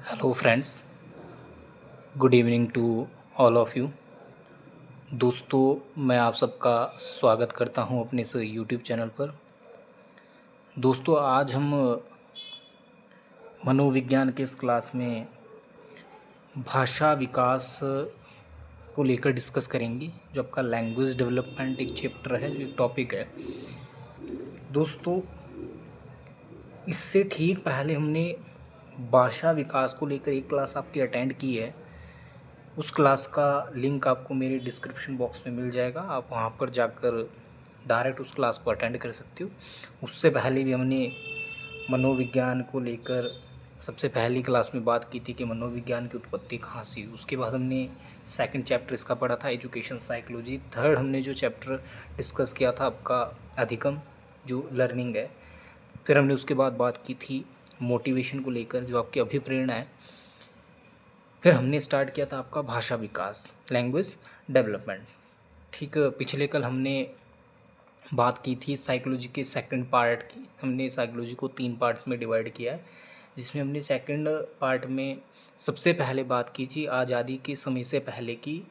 Hello friends, good evening to all of you. दोस्तों, मैं आप सबका स्वागत करता हूं अपने इस यूट्यूब चैनल पर। दोस्तों, आज हम मनोविज्ञान के इस क्लास में भाषा विकास को लेकर डिस्कस करेंगे, जो आपका लैंग्वेज डेवलपमेंट एक चैप्टर है, जो एक टॉपिक है। दोस्तों, इससे ठीक पहले हमने भाषा विकास को लेकर एक क्लास आपकी अटेंड की है। उस क्लास का लिंक आपको मेरे डिस्क्रिप्शन बॉक्स में मिल जाएगा। आप वहाँ पर जाकर डायरेक्ट उस क्लास को अटेंड कर सकते हो। उससे पहले भी हमने मनोविज्ञान को लेकर सबसे पहली क्लास में बात की थी कि मनोविज्ञान की उत्पत्ति कहाँ से हुई। उसके बाद हमने सेकंड चैप्टर इसका पढ़ा था, एजुकेशन साइकोलॉजी। थर्ड हमने जो चैप्टर डिस्कस किया था आपका अधिगम, जो लर्निंग है। फिर हमने उसके बाद बात की थी मोटिवेशन को लेकर, जो आपकी अभिप्रेरणा है। फिर हमने स्टार्ट किया था आपका भाषा विकास, लैंग्वेज डेवलपमेंट। ठीक, पिछले कल हमने बात की थी साइकोलॉजी के सेकंड पार्ट की। हमने साइकोलॉजी को 3 पार्ट्स में डिवाइड किया है, जिसमें हमने सेकंड पार्ट में सबसे पहले बात की थी आज़ादी के समय से पहले की,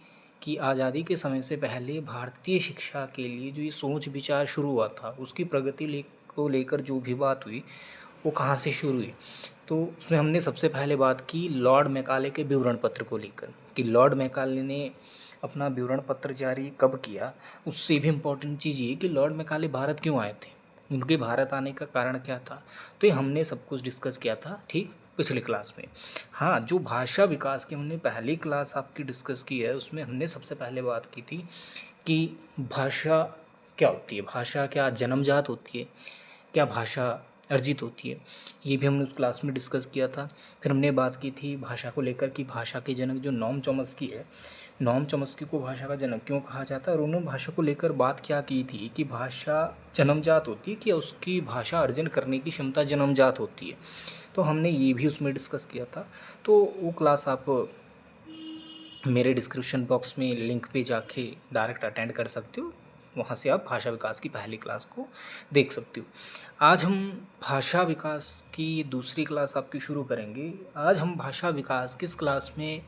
कि आज़ादी के समय से पहले भारतीय शिक्षा के लिए जो ये सोच विचार शुरू हुआ था, उसकी प्रगति को लेकर जो भी बात हुई वो कहाँ से शुरू हुई। तो उसमें हमने सबसे पहले बात की लॉर्ड मैकाले के विवरण पत्र को लेकर, कि लॉर्ड मैकाले ने अपना विवरण पत्र जारी कब किया। उससे भी इम्पोर्टेंट चीज़ ये कि लॉर्ड मैकाले भारत क्यों आए थे, उनके भारत आने का कारण क्या था। तो ये हमने सब कुछ डिस्कस किया था, ठीक, पिछले क्लास में। हाँ, जो भाषा विकास की हमने पहली क्लास आपकी डिस्कस की है, उसमें हमने सबसे पहले बात की थी कि भाषा क्या होती है, भाषा क्या जन्मजात होती है, क्या भाषा अर्जित होती है। ये भी हमने उस क्लास में डिस्कस किया था। फिर हमने बात की थी भाषा को लेकर कि भाषा के जनक जो नॉम चॉम्स्की है, नॉम चॉम्स्की को भाषा का जनक क्यों कहा जाता है, और उन्होंने भाषा को लेकर बात क्या की थी कि भाषा जन्मजात होती है कि उसकी भाषा अर्जन करने की क्षमता जन्मजात होती है। तो हमने ये भी उसमें डिस्कस किया था। तो वो क्लास आप मेरे डिस्क्रिप्शन बॉक्स में लिंक पे जाके डायरेक्ट अटेंड कर सकते हो। वहाँ से आप भाषा विकास की पहली क्लास को देख सकते हो। आज हम भाषा विकास की दूसरी क्लास आपकी शुरू करेंगे। आज हम भाषा विकास किस क्लास में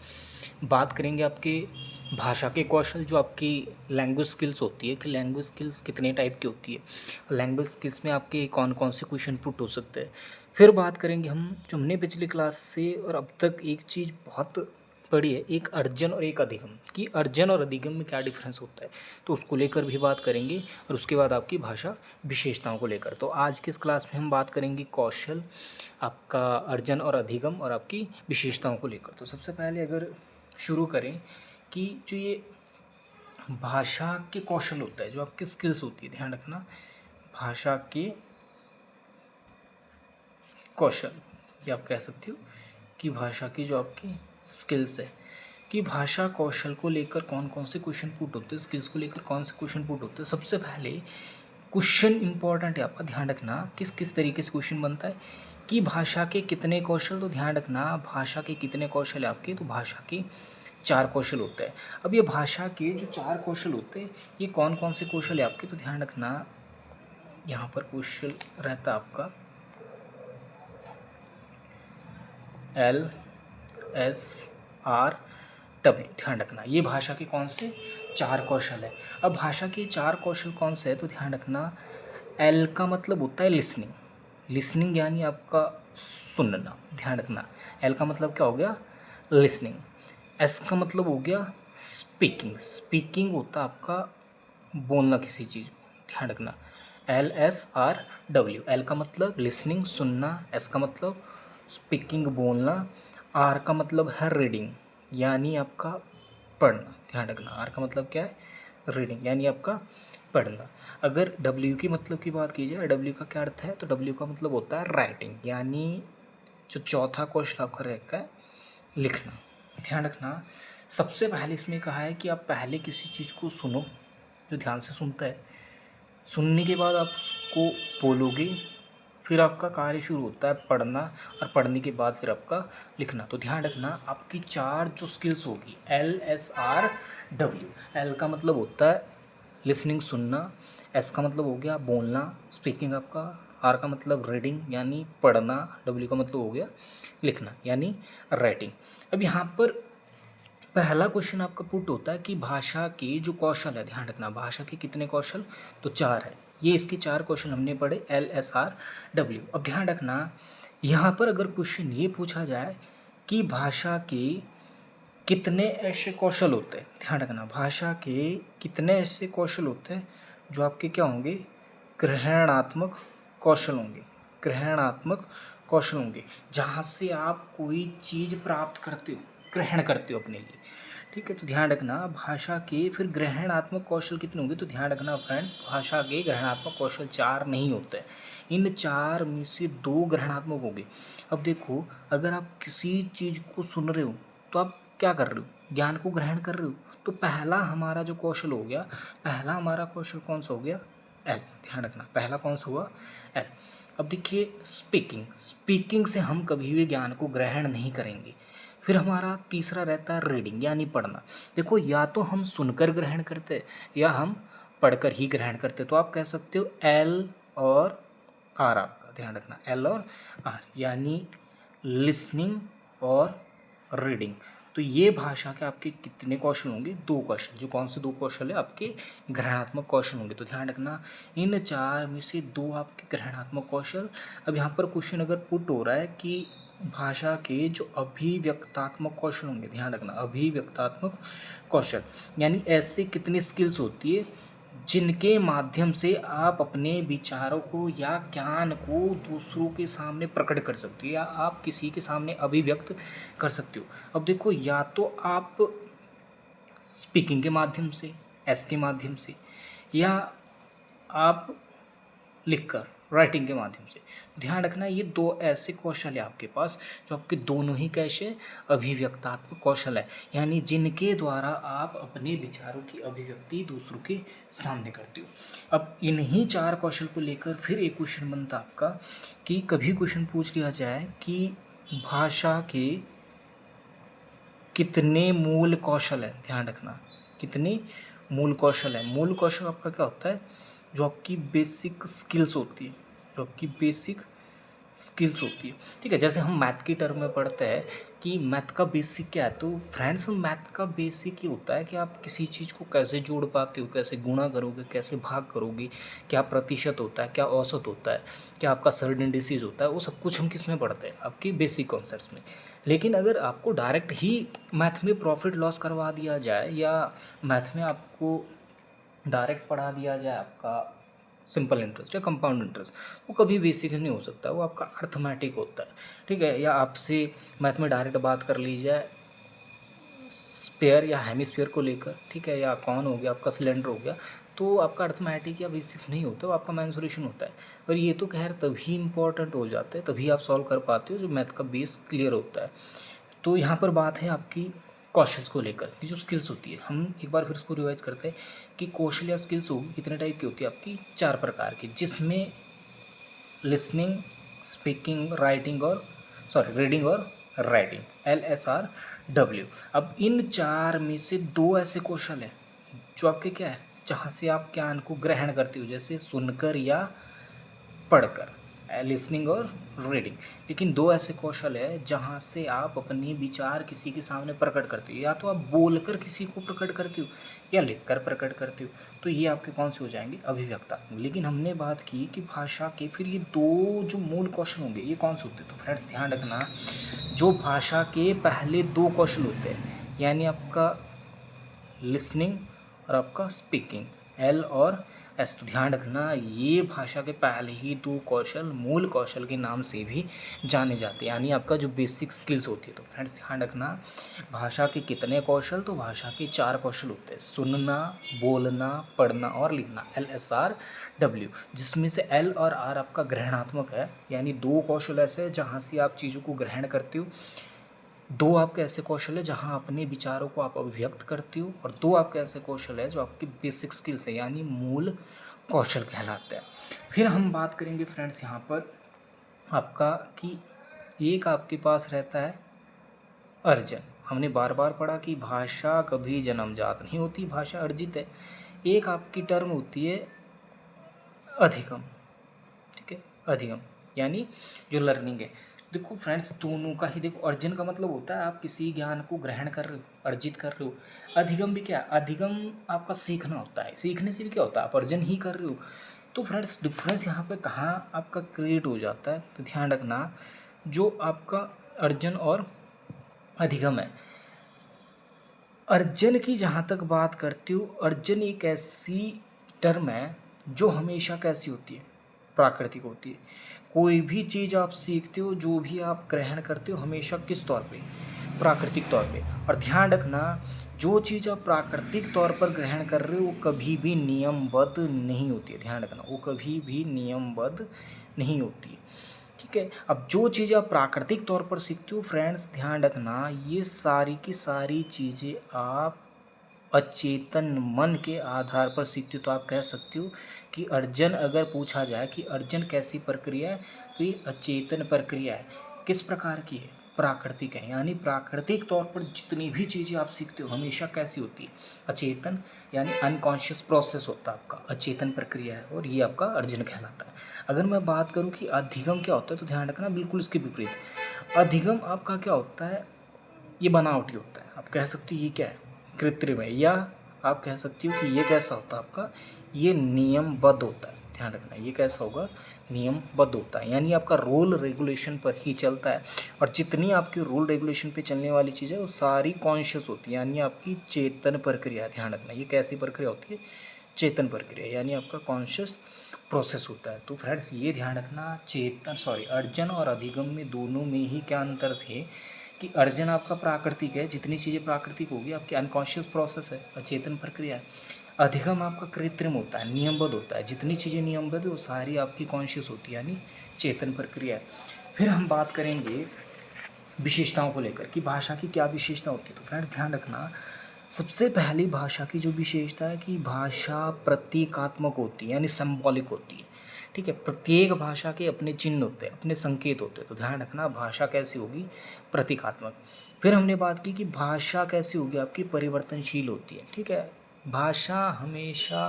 बात करेंगे आपके भाषा के कौशल, जो आपकी लैंग्वेज स्किल्स होती है, कि लैंग्वेज स्किल्स कितने टाइप की होती है, लैंग्वेज स्किल्स में आपके कौन कौन से क्वेश्चन पुट हो सकते हैं। फिर बात करेंगे हम, जो हमने पिछली क्लास से और अब तक एक चीज़ बहुत पढ़ी है, एक अर्जन और एक अधिगम, कि अर्जन और अधिगम में क्या डिफरेंस होता है, तो उसको लेकर भी बात करेंगे। और उसके बाद आपकी भाषा विशेषताओं को लेकर। तो आज की इस क्लास में हम बात करेंगे कौशल, आपका अर्जन और अधिगम, और आपकी विशेषताओं को लेकर। तो सबसे पहले अगर शुरू करें कि जो ये भाषा के कौशल होता है, जो आपकी स्किल्स होती है, ध्यान रखना, भाषा के कौशल, ये आप कह सकते हो कि भाषा की जो आपकी स्किल्स है, कि भाषा कौशल को लेकर कौन कौन से क्वेश्चन पुट होते हैं, स्किल्स को लेकर कौन से क्वेश्चन पुट होते हैं। सबसे पहले क्वेश्चन इंपॉर्टेंट है, आपका ध्यान रखना किस किस तरीके से क्वेश्चन बनता है, कि भाषा के कितने कौशल। तो ध्यान रखना, भाषा के कितने कौशल है आपके, तो भाषा के 4 कौशल होते हैं। अब ये भाषा के जो 4 कौशल होते हैं, ये कौन कौन से कौशल है आपके, तो ध्यान रखना, यहाँ पर क्वेश्चन रहता है आपका LSRW। ध्यान रखना, ये भाषा के कौन से 4 कौशल है। अब भाषा के 4 कौशल कौन से है, तो ध्यान रखना, एल का मतलब होता है लिसनिंग, लिसनिंग यानी आपका सुनना। ध्यान रखना, एल का मतलब क्या हो गया, लिसनिंग। एस का मतलब हो गया स्पीकिंग, स्पीकिंग होता है आपका बोलना किसी चीज़ को। ध्यान रखना, LSRW। एल का मतलब लिसनिंग सुनना, एस का मतलब स्पीकिंग बोलना, आर का मतलब है रीडिंग यानी आपका पढ़ना। ध्यान रखना, आर का मतलब क्या है, रीडिंग यानी आपका पढ़ना। अगर डब्ल्यू की मतलब की बात की जाए, डब्ल्यू का क्या अर्थ है, तो डब्ल्यू का मतलब होता है राइटिंग, यानी जो चौथा क्वेश्चन आपका रहेगा है लिखना। ध्यान रखना, सबसे पहले इसमें कहा है कि आप पहले किसी चीज़ को सुनो, जो ध्यान से सुनता है, सुनने के बाद आप उसको बोलोगे, फिर आपका कार्य शुरू होता है पढ़ना, और पढ़ने के बाद फिर आपका लिखना। तो ध्यान रखना, आपकी 4 जो स्किल्स होगी, LSRW। एल का मतलब होता है लिसनिंग सुनना, एस का मतलब हो गया बोलना, स्पीकिंग आपका, आर का मतलब रीडिंग यानी पढ़ना, डब्ल्यू का मतलब हो गया लिखना यानी राइटिंग। अब यहाँ पर पहला क्वेश्चन आपका पुट होता है कि भाषा के जो कौशल है, ध्यान रखना भाषा के कितने कौशल, तो 4 है। ये इसके 4 क्वेश्चन हमने पढ़े LSR W। अब ध्यान रखना यहाँ पर अगर क्वेश्चन ये पूछा जाए कि भाषा के कितने ऐसे कौशल होते हैं, ध्यान रखना भाषा के कितने ऐसे कौशल होते हैं जो आपके क्या होंगे, ग्रहणात्मक कौशल होंगे, ग्रहणात्मक कौशल होंगे, जहाँ से आप कोई चीज़ प्राप्त करते हो, ग्रहण करते हो अपने लिए, ठीक है। तो ध्यान रखना भाषा के फिर ग्रहणात्मक कौशल कितने होंगे, तो ध्यान रखना फ्रेंड्स भाषा के ग्रहणात्मक कौशल 4 नहीं होते हैं, इन 4 में से 2 ग्रहणात्मक होंगे। अब देखो अगर आप किसी चीज़ को सुन रहे हो तो आप क्या कर रहे हो, ज्ञान को ग्रहण कर रहे हो, तो पहला हमारा जो कौशल हो गया, पहला हमारा कौशल कौन सा हो गया, एल। ध्यान रखना पहला कौन सा हुआ, एल। अब देखिए स्पीकिंग, स्पीकिंग से हम कभी भी ज्ञान को ग्रहण नहीं करेंगे। फिर हमारा तीसरा रहता है रीडिंग यानी पढ़ना। देखो या तो हम सुनकर ग्रहण करते या हम पढ़कर ही ग्रहण करते, तो आप कह सकते हो एल और आर, आपका ध्यान रखना एल और आर यानी लिसनिंग और रीडिंग। तो ये भाषा के आपके कितने कौशल होंगे, 2 कौशल। जो कौन से 2 कौशल है, आपके ग्रहणात्मक कौशल होंगे। तो ध्यान रखना इन 4 में से 2 आपके ग्रहणात्मक कौशल। अब यहाँ पर क्वेश्चन अगर पुट हो रहा है कि भाषा के जो अभिव्यक्तात्मक कौशल होंगे, ध्यान रखना अभिव्यक्तात्मक कौशल यानी ऐसे कितनी स्किल्स होती है जिनके माध्यम से आप अपने विचारों को या ज्ञान को दूसरों के सामने प्रकट कर सकते हो या आप किसी के सामने अभिव्यक्त कर सकते हो। अब देखो या तो आप स्पीकिंग के माध्यम से, एस के माध्यम से, या आप लिखकर राइटिंग के माध्यम से। ध्यान रखना ये 2 ऐसे कौशल है आपके पास जो आपके दोनों ही कैसे अभिव्यक्तात्मक कौशल है, यानी जिनके द्वारा आप अपने विचारों की अभिव्यक्ति दूसरों के सामने करते हो। अब इन्हीं 4 कौशल को लेकर फिर एक क्वेश्चन बनता आपका कि कभी क्वेश्चन पूछ लिया जाए कि भाषा के कितने मूल कौशल है, ध्यान रखना कितने मूल कौशल है। मूल कौशल आपका क्या होता है, जो आपकी बेसिक स्किल्स होती है, जो आपकी बेसिक स्किल्स होती है, ठीक है। जैसे हम मैथ की टर्म में पढ़ते हैं कि मैथ का बेसिक क्या है, तो फ्रेंड्स मैथ का बेसिक ये होता है कि आप किसी चीज़ को कैसे जोड़ पाते हो, कैसे गुणा करोगे, कैसे भाग करोगे, क्या प्रतिशत होता है, क्या औसत होता है, क्या आपका सर्ड इंडिसीज होता है, वो सब कुछ हम किस में पढ़ते हैं, आपकी बेसिक कॉन्सेप्ट्स में। लेकिन अगर आपको डायरेक्ट ही मैथ में प्रॉफिट लॉस करवा दिया जाए या मैथ में आपको डायरेक्ट पढ़ा दिया जाए आपका सिंपल इंटरेस्ट या कंपाउंड इंटरेस्ट, वो कभी बेसिक नहीं हो सकता, वो आपका अर्थमेटिक होता है, ठीक है। या आपसे मैथ में डायरेक्ट बात कर ली जाए स्पेयर या हेमिस्फीयर को लेकर, ठीक है, या कौन हो गया आपका सिलेंडर हो गया, तो आपका अर्थमेटिक या बेसिक्स नहीं होता, वो आपका मेंसुरेशन होता है। और ये तो खैर तभी इंपॉर्टेंट हो जाता है, तभी आप सॉल्व कर पाते हो जो मैथ का बेस क्लियर होता है। तो यहाँ पर बात है आपकी कौशल्स को लेकर कि जो स्किल्स होती है, हम एक बार फिर इसको रिवाइज करते हैं कि कौशल या स्किल्स होगी कितने टाइप की होती है आपकी, 4 प्रकार की, जिसमें लिसनिंग, स्पीकिंग, राइटिंग और रीडिंग और राइटिंग LSRW। अब इन 4 में से 2 ऐसे कौशल हैं जो आपके क्या है, जहाँ से आप ज्ञान को ग्रहण करते हो, जैसे सुनकर या पढ़कर, लिसनिंग और रीडिंग। लेकिन 2 ऐसे कौशल है जहाँ से आप अपने विचार किसी के सामने प्रकट करते हो, या तो आप बोलकर किसी को प्रकट करते हो या लिखकर प्रकट करते हो, तो ये आपके कौन से हो जाएंगे, अभिव्यक्तात्मक। लेकिन हमने बात की कि भाषा के फिर ये 2 जो मूल कौशल होंगे ये कौन से होते हैं, तो फ्रेंड्स ध्यान रखना जो भाषा के पहले 2 कौशल होते हैं यानी आपका लिसनिंग और आपका स्पीकिंग, एल और एस, तो ध्यान रखना ये भाषा के पहले ही 2 कौशल मूल कौशल के नाम से भी जाने जाते हैं, यानी आपका जो बेसिक स्किल्स होती है। तो फ्रेंड्स ध्यान रखना भाषा के कितने कौशल, तो भाषा के 4 कौशल होते हैं, सुनना, बोलना, पढ़ना और लिखना LSRW, जिसमें से एल और आर आपका ग्रहणात्मक है, यानी 2 कौशल ऐसे हैं जहाँ से आप चीज़ों को ग्रहण करते हो, 2 आपके ऐसे कौशल है जहाँ अपने विचारों को आप अभिव्यक्त करते हो, और 2 आपके ऐसे कौशल है जो आपकी बेसिक स्किल्स है यानी मूल कौशल कहलाते हैं। फिर हम बात करेंगे फ्रेंड्स यहाँ पर आपका कि एक आपके पास रहता है अर्जन। हमने बार बार पढ़ा कि भाषा कभी जन्मजात नहीं होती, भाषा अर्जित है। एक आपकी टर्म होती है अधिगम, ठीक है, अधिगम यानी जो लर्निंग है। देखो फ्रेंड्स, दोनों का ही देखो, अर्जन का मतलब होता है आप किसी ज्ञान को ग्रहण कर रहे हो, अर्जित कर रहे हो। अधिगम भी क्या, अधिगम आपका सीखना होता है, सीखने से भी क्या होता है, आप अर्जन ही कर रहे हो। तो फ्रेंड्स डिफरेंस यहाँ पे कहाँ आपका क्रिएट हो जाता है, तो ध्यान रखना, जो आपका अर्जन और अधिगम है, अर्जन की जहाँ तक बात करती हूँ, अर्जन एक ऐसी टर्म है जो हमेशा कैसी होती है, प्राकृतिक होती है। कोई भी चीज़ आप सीखते हो, जो भी आप ग्रहण करते हो, हमेशा किस तौर पे, प्राकृतिक तौर पे। और ध्यान रखना, जो चीज़ आप प्राकृतिक तौर पर ग्रहण कर रहे हो वो कभी भी नियमबद्ध नहीं होती है। ध्यान रखना, वो कभी भी नियमबद्ध नहीं होती है, ठीक है। अब जो चीज़ें आप प्राकृतिक तौर पर सीखते हो फ्रेंड्स, ध्यान रखना, ये सारी की सारी चीज़ें आप अचेतन मन के आधार पर सीखते हो। तो आप कह सकते हो कि अर्जन, अगर पूछा जाए कि अर्जन कैसी प्रक्रिया है, तो ये अचेतन प्रक्रिया है। किस प्रकार की है, प्राकृतिक है। यानी प्राकृतिक तौर पर जितनी भी चीज़ें आप सीखते हो हमेशा कैसी होती है, अचेतन, यानी अनकॉन्शियस प्रोसेस होता है आपका, अचेतन प्रक्रिया है, और ये आपका अर्जन कहलाता है। अगर मैं बात करूँ कि अधिगम क्या होता है, तो ध्यान रखना बिल्कुल इसके विपरीत। अधिगम आपका क्या होता है, ये बनावटी होता है। आप कह सकते हो ये क्या है, कृत्रिम है, या आप कह सकते हो कि ये कैसा होता है आपका, ये नियमबद्ध होता है। ध्यान रखना, ये कैसा होगा, नियमबद्ध होता है, यानी आपका रूल रेगुलेशन पर ही चलता है। और जितनी आपकी रूल रेगुलेशन पे चलने वाली चीज़ें वो सारी कॉन्शियस होती है, यानी आपकी चेतन प्रक्रिया। ध्यान रखना, ये कैसी प्रक्रिया होती है, चेतन प्रक्रिया, यानी आपका कॉन्शियस प्रोसेस होता है। तो फ्रेंड्स ये ध्यान रखना, अर्जन और अधिगम में दोनों में ही क्या अंतर थे, कि अर्जन आपका प्राकृतिक है, जितनी चीज़ें प्राकृतिक होगी आपकी अनकॉन्शियस प्रोसेस है, अचेतन प्रक्रिया है। अधिगम आपका कृत्रिम होता है, नियमबद्ध होता है, जितनी चीज़ें नियमबद्ध है वो सारी आपकी कॉन्शियस होती है, यानी चेतन प्रक्रिया है। फिर हम बात करेंगे विशेषताओं को लेकर कि भाषा की क्या विशेषता होती है। तो फ्रेंड ध्यान रखना, सबसे पहली भाषा की जो विशेषता है कि भाषा प्रतीकात्मक होती है, यानी सिंबॉलिक होती है, ठीक है। प्रत्येक भाषा के अपने चिन्ह होते हैं, अपने संकेत होते हैं। तो ध्यान रखना, भाषा कैसी होगी, प्रतीकात्मक। फिर हमने बात की कि भाषा कैसी होगी, आपकी परिवर्तनशील होती है, ठीक है। भाषा हमेशा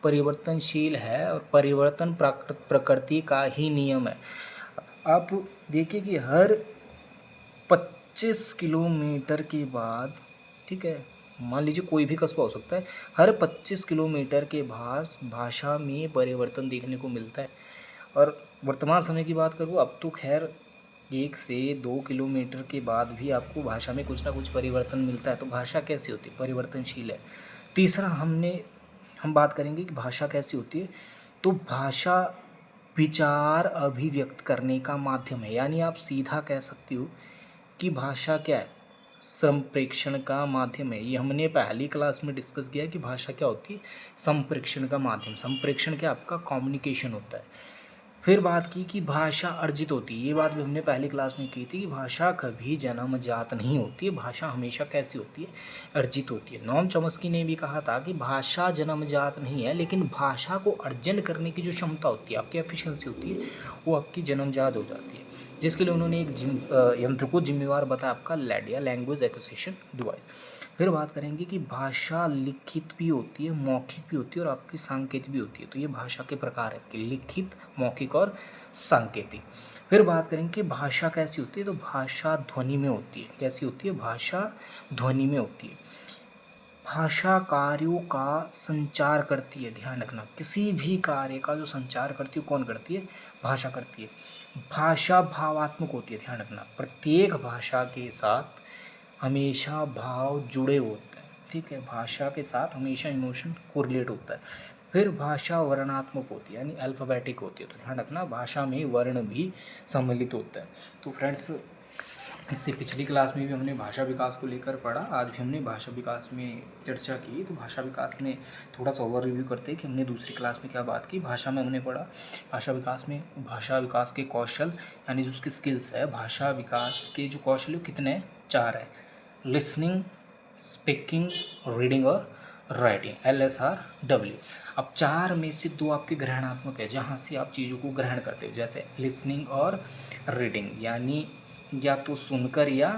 परिवर्तनशील है, और परिवर्तन प्रकृति का ही नियम है। आप देखिए कि हर 25 किलोमीटर के बाद, ठीक है, मान लीजिए कोई भी कस्बा हो सकता है, हर 25 किलोमीटर के भाषा में परिवर्तन देखने को मिलता है। और वर्तमान समय की बात करूँ, अब तो खैर 1 से 2 किलोमीटर के बाद भी आपको भाषा में कुछ ना कुछ परिवर्तन मिलता है। तो भाषा कैसी होती है, परिवर्तनशील है। तीसरा हम बात करेंगे कि भाषा कैसी होती है, तो भाषा विचार अभिव्यक्त करने का माध्यम है, यानी आप सीधा कह सकते हो कि भाषा क्या है, संप्रेषण का माध्यम है। ये हमने पहली क्लास में डिस्कस किया कि भाषा क्या होती है, संप्रेषण का माध्यम। संप्रेषण क्या, आपका कम्युनिकेशन होता है। फिर बात की कि भाषा अर्जित होती है, ये बात भी हमने पहली क्लास में की थी कि भाषा कभी जन्मजात नहीं होती है, भाषा हमेशा कैसी होती है, अर्जित होती है। नोम चॉम्स्की ने भी कहा था कि भाषा जन्मजात नहीं है, लेकिन भाषा को अर्जन करने की जो क्षमता होती है, आपकी एफिशिएंसी होती है, वो आपकी जन्मजात हो जाती है, जिसके लिए उन्होंने एक यंत्र को जिम्मेवार बताया, आपका लैड या लैंग्वेज एक्विजिशन डिवाइस। फिर बात करेंगे कि भाषा लिखित भी होती है, मौखिक भी होती है, और आपकी सांकेतिक भी होती है। तो ये भाषा के प्रकार है कि लिखित, मौखिक और सांकेतिक। फिर बात करेंगे कि भाषा कैसी होती है, तो भाषा ध्वनि में होती है। कैसी होती है, भाषा ध्वनि में होती है। भाषा कार्यों का संचार करती है। ध्यान रखना, किसी भी कार्य का जो संचार करती है कौन करती है, भाषा करती है। भाषा भावात्मक होती है। ध्यान रखना, प्रत्येक भाषा के साथ हमेशा भाव जुड़े होते हैं, ठीक है। भाषा के साथ हमेशा इमोशन कोरिलेट होता है। फिर भाषा वर्णात्मक होती है, यानी अल्फ़ाबेटिक होती है। तो ध्यान रखना, भाषा में वर्ण भी सम्मिलित होता है। तो फ्रेंड्स, इससे पिछली क्लास में भी हमने भाषा विकास को लेकर पढ़ा, आज भी हमने भाषा विकास में चर्चा की। तो भाषा विकास में थोड़ा सा ओवर रिव्यू करते हैं कि हमने दूसरी क्लास में क्या बात की। भाषा में हमने पढ़ा भाषा विकास में, भाषा विकास के कौशल, यानी जो उसकी स्किल्स है, भाषा विकास के जो कौशल है वो कितने हैं, 4 है। लिसनिंग, स्पीकिंग, रीडिंग और राइटिंग, LSRW। अब 4 में से 2 आपके ग्रहणात्मक है, जहाँ से आप चीज़ों को ग्रहण करते हो, जैसे लिसनिंग और रीडिंग, यानी या तो सुनकर या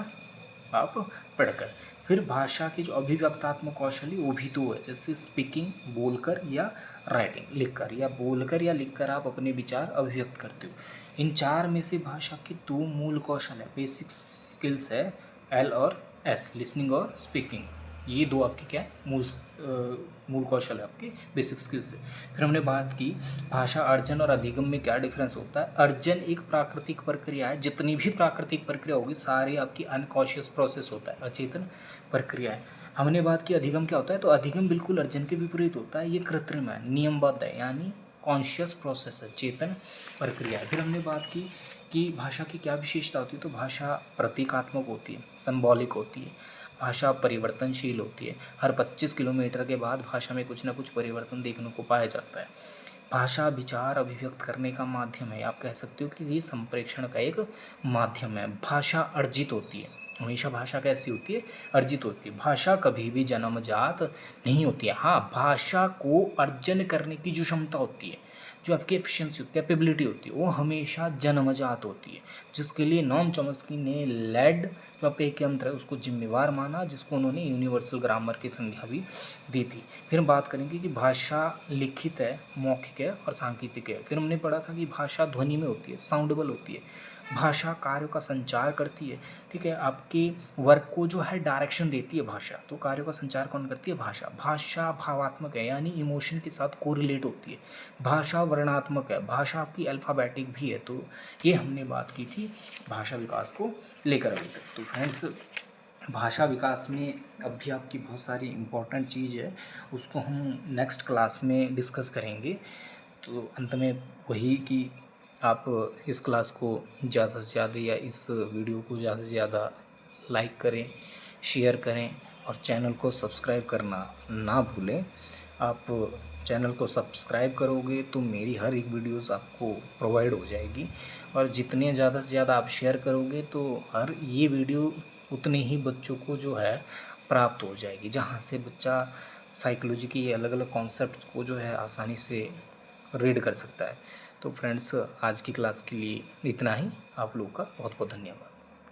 आप पढ़कर। फिर भाषा के जो अभिव्यक्तात्मक कौशल है वो भी दो है, जैसे स्पीकिंग बोलकर या राइटिंग लिखकर, या बोलकर या लिखकर आप अपने विचार अभिव्यक्त करते हो। इन चार में से भाषा के दो मूल कौशल है, बेसिक स्किल्स है एल और एस, लिसनिंग और स्पीकिंग। ये दो आपके क्या है, मूल कौशल है आपके, बेसिक स्किल्स है। फिर हमने बात की भाषा अर्जन और अधिगम में क्या डिफरेंस होता है। अर्जन एक प्राकृतिक प्रक्रिया है, जितनी भी प्राकृतिक प्रक्रिया होगी सारी आपकी अनकॉन्शियस प्रोसेस होता है, अचेतन प्रक्रिया है। हमने बात की अधिगम क्या होता है, तो अधिगम बिल्कुल अर्जन के विपरीत होता है, ये कृत्रिम है, नियमबद्ध है, यानी कॉन्शियस प्रोसेस है, चेतन प्रक्रिया है। फिर हमने बात की कि भाषा की क्या विशेषता होती है, तो भाषा प्रतीकात्मक होती है, सिंबॉलिक होती है, भाषा परिवर्तनशील होती है। हर 25 किलोमीटर के बाद भाषा में कुछ ना कुछ परिवर्तन देखने को पाया जाता है। भाषा विचार अभिव्यक्त करने का माध्यम है, आप कह सकते हो कि ये संप्रेषण का एक माध्यम है। भाषा अर्जित होती है, हमेशा भाषा कैसी होती है, अर्जित होती है। भाषा कभी भी जन्मजात नहीं होती है। हाँ, भाषा को अर्जन करने की जो क्षमता होती है, जो आपकी एफिशिएंसी कैपेबिलिटी होती है, वो हमेशा जन्मजात होती है, जिसके लिए नॉम चॉम्स्की ने लेड जो आपका एक यंत्र है उसको जिम्मेवार माना, जिसको उन्होंने यूनिवर्सल ग्रामर की संज्ञा भी दी थी। फिर हम बात करेंगे कि भाषा लिखित है, मौखिक है और सांकेतिक है। फिर हमने पढ़ा था कि भाषा ध्वनि में होती है, साउंडेबल होती है। भाषा कार्यों का संचार करती है, ठीक है, आपके वर्क को जो है डायरेक्शन देती है भाषा, तो कार्यों का संचार कौन करती है, भाषा। भाषा भावात्मक है, यानी इमोशन के साथ कोरिलेट होती है। भाषा वर्णात्मक है, भाषा आपकी अल्फ़ाबेटिक भी है। तो ये हमने बात की थी भाषा विकास को लेकर अभी तक। तो फ्रेंड्स, भाषा विकास में अब भी आपकी बहुत सारी इम्पोर्टेंट चीज़ है, उसको हम नेक्स्ट क्लास में डिस्कस करेंगे। तो अंत में वही कि आप इस क्लास को ज़्यादा से ज़्यादा या इस वीडियो को ज़्यादा से ज़्यादा लाइक करें, शेयर करें और चैनल को सब्सक्राइब करना ना भूलें। आप चैनल को सब्सक्राइब करोगे तो मेरी हर एक वीडियोस आपको प्रोवाइड हो जाएगी, और जितने ज़्यादा से ज़्यादा आप शेयर करोगे तो हर ये वीडियो उतने ही बच्चों को जो है प्राप्त हो जाएगी, जहाँ से बच्चा साइकोलॉजी की अलग अलग कॉन्सेप्ट को जो है आसानी से रीड कर सकता है। तो फ्रेंड्स, आज की क्लास के लिए इतना ही। आप लोगों का बहुत बहुत धन्यवाद।